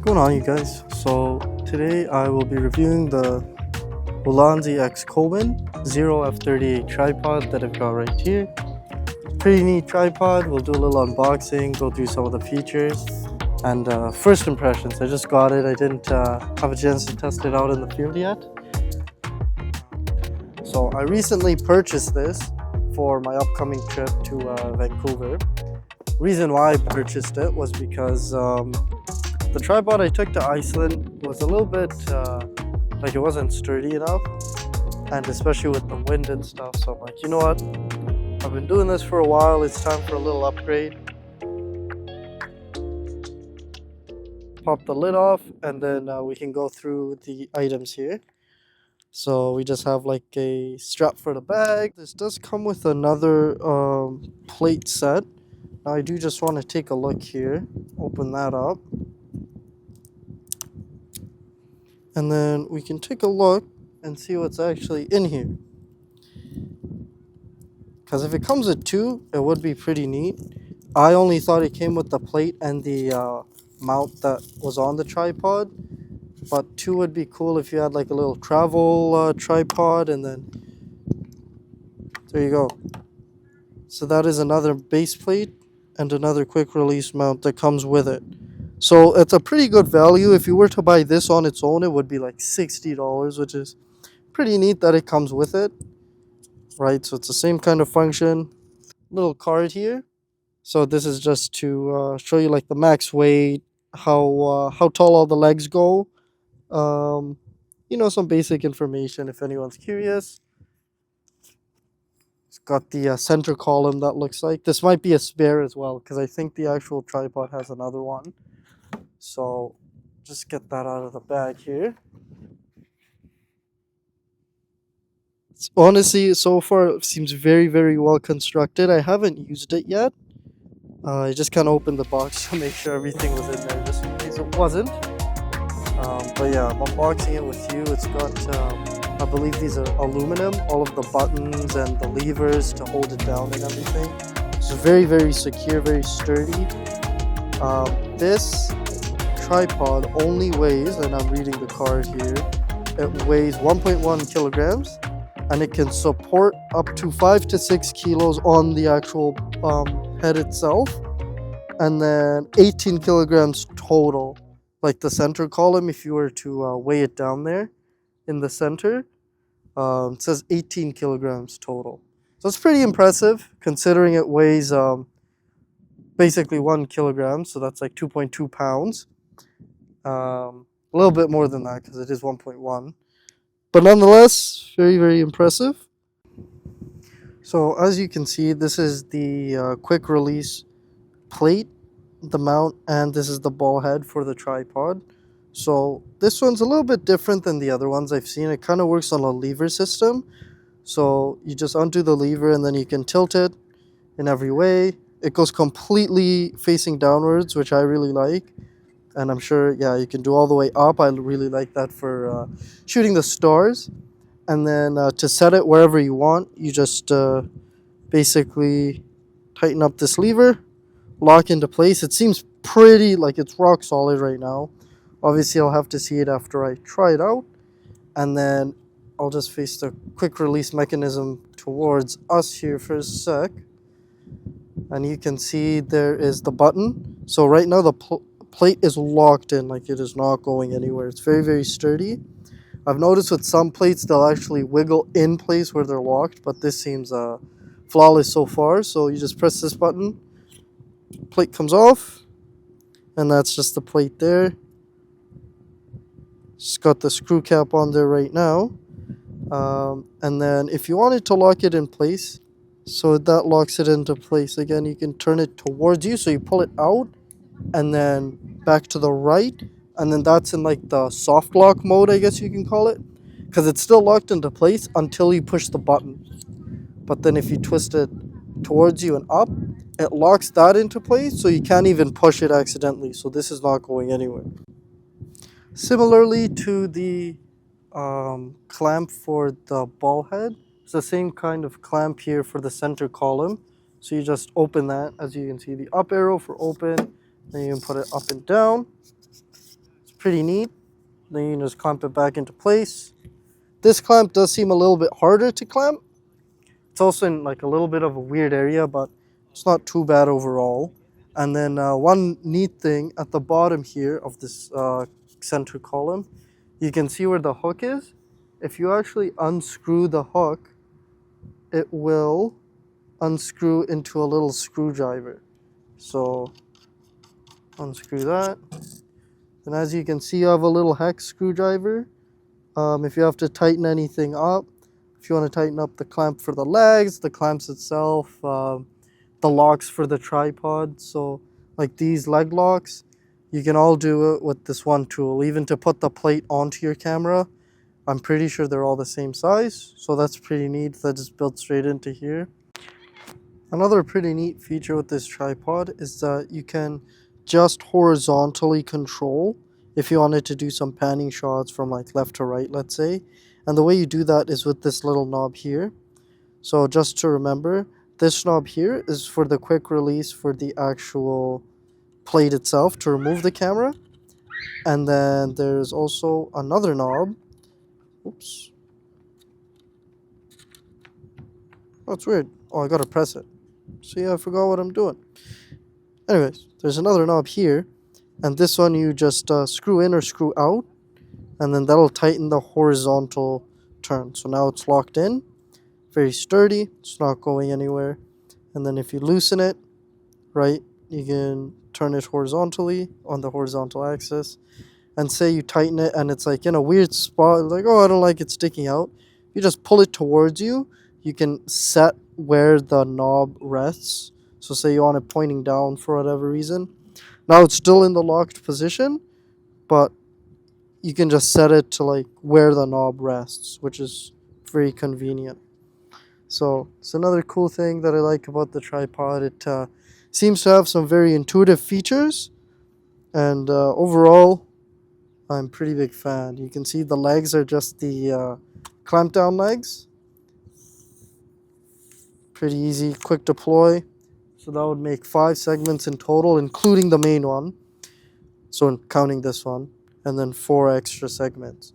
going on, you guys? So today I will be reviewing the Ulanzi X Coleman Zero F38 tripod that I've got right here. Pretty neat tripod. We'll do a little unboxing, go through some of the features, and first impressions. I just got it. I didn't have a chance to test it out in the field yet. So I recently purchased this for my upcoming trip to Vancouver. Reason why I purchased it was because the tripod I took to Iceland was a little bit like it wasn't sturdy enough, and especially with the wind and stuff. So I'm like, you know what? I've been doing this for a while. It's time for a little upgrade. Pop the lid off, and then we can go through the items here. So we just have like a strap for the bag. This does come with another plate set. Now I do just want to take a look here. Open that up. And then we can take a look and see what's actually in here. Because if it comes with two, it would be pretty neat. I only thought it came with the plate and the mount that was on the tripod. But two would be cool if you had like a little travel tripod, and then there you go. So that is another base plate and another quick release mount that comes with it. So it's a pretty good value. If you were to buy this on its own, it would be like $60, which is pretty neat that it comes with it. Right, so it's the same kind of function. Little card here. So this is just to show you like the max weight, how tall all the legs go. You know, some basic information if anyone's curious. It's got the center column that looks like. This might be a spare as well, because I think the actual tripod has another one. So just get that out of the bag here. It's honestly, so far, it seems very, very well constructed. I haven't used it yet. I just kind of opened the box to make sure everything was in there, just in case it wasn't. But yeah, I'm unboxing it with you. It's got, I believe these are aluminum, all of the buttons and the levers to hold it down and everything. It's very, very secure, very sturdy. This tripod only weighs, and I'm reading the card here, it weighs 1.1 kilograms, and it can support up to 5 to 6 kilos on the actual head itself, and then 18 kilograms total. Like the center column, if you were to weigh it down there in the center, it says 18 kilograms total. So it's pretty impressive considering it weighs basically 1 kilogram, so that's like 2.2 pounds. A little bit more than that because it is 1.1. But nonetheless, very, very impressive. So as you can see, this is the quick release plate, the mount, and this is the ball head for the tripod. So this one's a little bit different than the other ones I've seen. It kind of works on a lever system. So you just undo the lever and then you can tilt it in every way. It goes completely facing downwards, which I really like. And I'm sure, yeah, you can do all the way up. I really like that for shooting the stars. And then to set it wherever you want, you just basically tighten up this lever, lock into place. It seems pretty, like it's rock solid right now. Obviously, I'll have to see it after I try it out. And then I'll just face the quick release mechanism towards us here for a sec. And you can see there is the button. So right now the plate is locked in, like it is not going anywhere. It's very, very sturdy. I've noticed with some plates they'll actually wiggle in place where they're locked, but this seems flawless so far. So you just press this button, plate comes off, and that's just the plate there. Just got the screw cap on there right now. And then if you wanted to lock it in place, so that locks it into place. Again, you can turn it towards you, so you pull it out and then back to the right, and then that's in like the soft lock mode, I guess you can call it, because it's still locked into place until you push the button. But then if you twist it towards you and up, it locks that into place, so you can't even push it accidentally. So this is not going anywhere. Similarly to the clamp for the ball head, it's the same kind of clamp here for the center column. So you just open that, as you can see, the up arrow for open, then you can put it up and down. pretty neat. Then you just clamp it back into place. This clamp does seem a little bit harder to clamp. It's also in like a little bit of a weird area, but it's not too bad overall. And then one neat thing at the bottom here of this center column, you can see where the hook is. If you actually unscrew the hook, it will unscrew into a little screwdriver. So unscrew that. And as you can see, you have a little hex screwdriver. If you have to tighten anything up, if you want to tighten up the clamp for the legs, the clamps itself, the locks for the tripod, so like these leg locks, you can all do it with this one tool. Even to put the plate onto your camera, I'm pretty sure they're all the same size, so that's pretty neat. That is built straight into here. Another pretty neat feature with this tripod is that you can just horizontally control if you wanted to do some panning shots from like left to right, let's say. And the way you do that is with this little knob here. So just to remember, this knob here is for the quick release for the actual plate itself to remove the camera. And then there's also another knob. Oops. That's weird. Oh, I gotta press it. See, I forgot what I'm doing. Anyways, there's another knob here. And this one you just screw in or screw out. And then that'll tighten the horizontal turn. So now it's locked in. Very sturdy. It's not going anywhere. And then if you loosen it, right, you can turn it horizontally on the horizontal axis. And say you tighten it and it's like in a weird spot, like, oh, I don't like it sticking out. You just pull it towards you. You can set where the knob rests. So say you want it pointing down for whatever reason. Now it's still in the locked position, but you can just set it to like where the knob rests, which is very convenient. So it's another cool thing that I like about the tripod. It seems to have some very intuitive features, and overall, I'm a pretty big fan. You can see the legs are just the clamp down legs. Pretty easy, quick deploy. So that would make 5 segments in total, including the main one. So counting this one, and then 4 extra segments.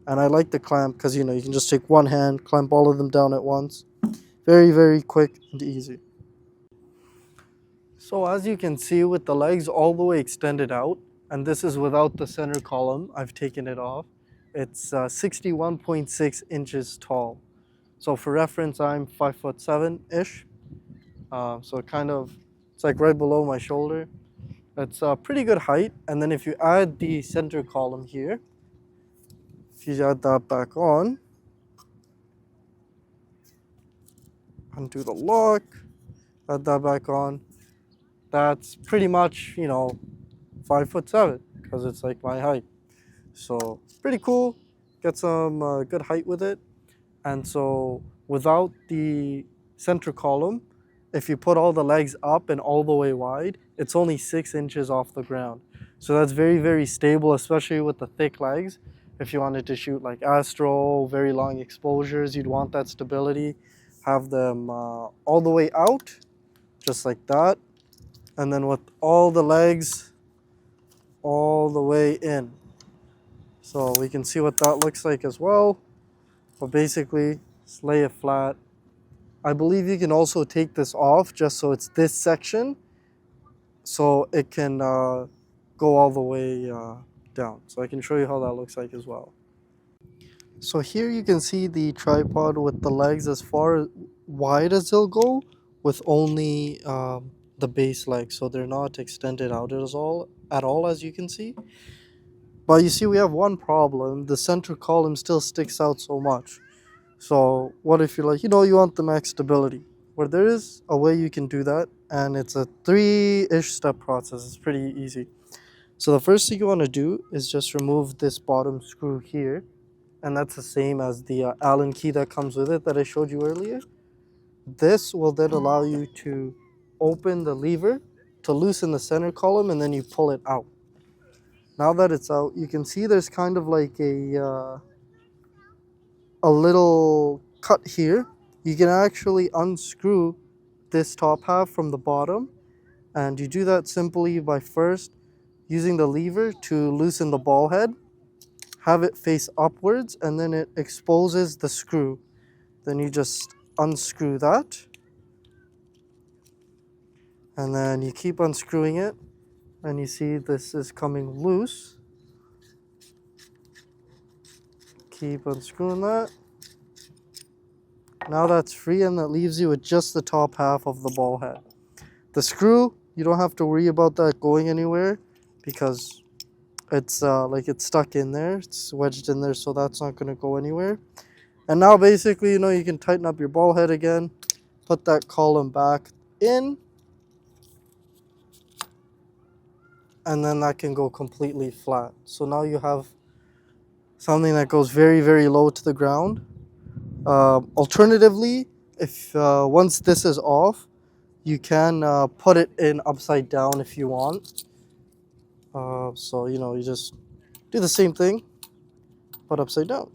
And I like the clamp because, you know, you can just take one hand, clamp all of them down at once. Very, very quick and easy. So as you can see, with the legs all the way extended out, and this is without the center column, I've taken it off. It's 61.6 inches tall. So for reference, I'm 5'7"-ish. So it's like right below my shoulder. It's a pretty good height. And then if you add the center column here, if you add that back on, undo the lock, add that back on, that's pretty much, you know, 5'7" because it's like my height. So pretty cool. Get some good height with it. And so without the center column, if you put all the legs up and all the way wide, it's only 6 inches off the ground. So that's very, very stable, especially with the thick legs. If you wanted to shoot like astro, very long exposures, you'd want that stability. Have them all the way out, just like that. And then with all the legs all the way in. So we can see what that looks like as well. But basically, just lay it flat. I believe you can also take this off just so it's this section, so it can go all the way down. So I can show you how that looks like as well. So here you can see the tripod with the legs as far wide as they'll go, with only the base legs, so they're not extended out at all, as you can see. But you see, we have one problem. The center column still sticks out so much. So what if you're like, you know, you want the max stability? Well, there is a way you can do that, and it's a 3-ish step process. It's pretty easy. So the first thing you want to do is just remove this bottom screw here, and that's the same as the Allen key that comes with it that I showed you earlier. This will then allow you to open the lever to loosen the center column, and then you pull it out. Now that it's out, you can see there's kind of like a little cut here. You can actually unscrew this top half from the bottom, and you do that simply by first using the lever to loosen the ball head, have it face upwards, and then it exposes the screw. Then you just unscrew that, and then you keep unscrewing it, and you see this is coming loose. Keep unscrewing that. Now that's free, and that leaves you with just the top half of the ball head. The screw, you don't have to worry about that going anywhere because it's it's stuck in there. It's wedged in there, so that's not going to go anywhere. And now basically, you can tighten up your ball head again, put that column back in, and then that can go completely flat. So now you have something that goes very, very low to the ground. Alternatively, if once this is off, you can put it in upside down if you want. So you just do the same thing, but upside down.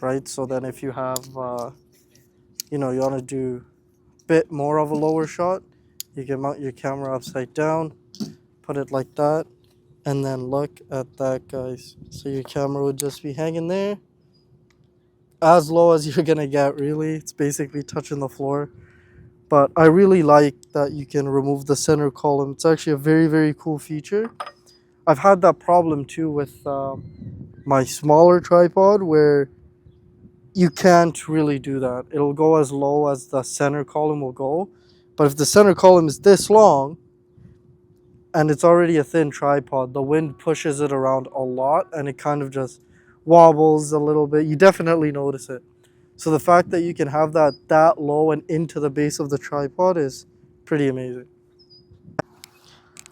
Right, so then if you have, you want to do a bit more of a lower shot, you can mount your camera upside down, put it like that, and then look at that, guys. So your camera would just be hanging there, as low as you're gonna get, really. It's basically touching the floor. But I really like that you can remove the center column. It's actually a very, very cool feature. I've had that problem too with my smaller tripod where you can't really do that. It'll go as low as the center column will go. But if the center column is this long and it's already a thin tripod, the wind pushes it around a lot and it kind of just wobbles a little bit. You definitely notice it. So the fact that you can have that low and into the base of the tripod is pretty amazing.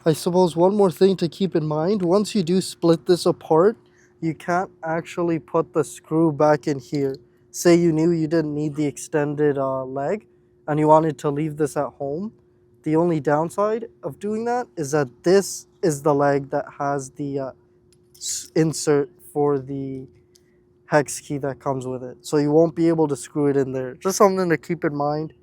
I suppose one more thing to keep in mind, once you do split this apart, you can't actually put the screw back in here. Say you knew you didn't need the extended leg and you wanted to leave this at home. The only downside of doing that is that this is the leg that has the insert for the hex key that comes with it. So you won't be able to screw it in there. Just something to keep in mind.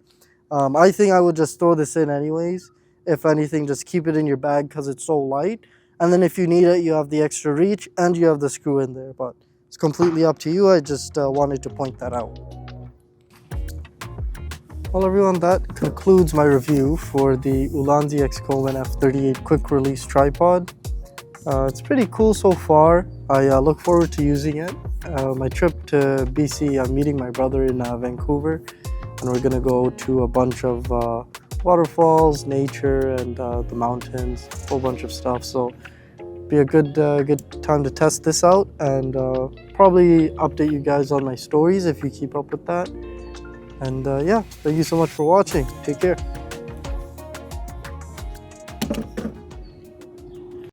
I think I would just throw this in anyways. If anything, just keep it in your bag because it's so light. And then if you need it, you have the extra reach and you have the screw in there. But it's completely up to you. I just wanted to point that out. Well, everyone, that concludes my review for the Ulanzi F38 quick release tripod. It's pretty cool so far. I look forward to using it. My trip to BC, I'm meeting my brother in Vancouver, and we're gonna go to a bunch of waterfalls, nature, and the mountains, a whole bunch of stuff. So be a good time to test this out, and probably update you guys on my stories if you keep up with that. And yeah, thank you so much for watching. Take care.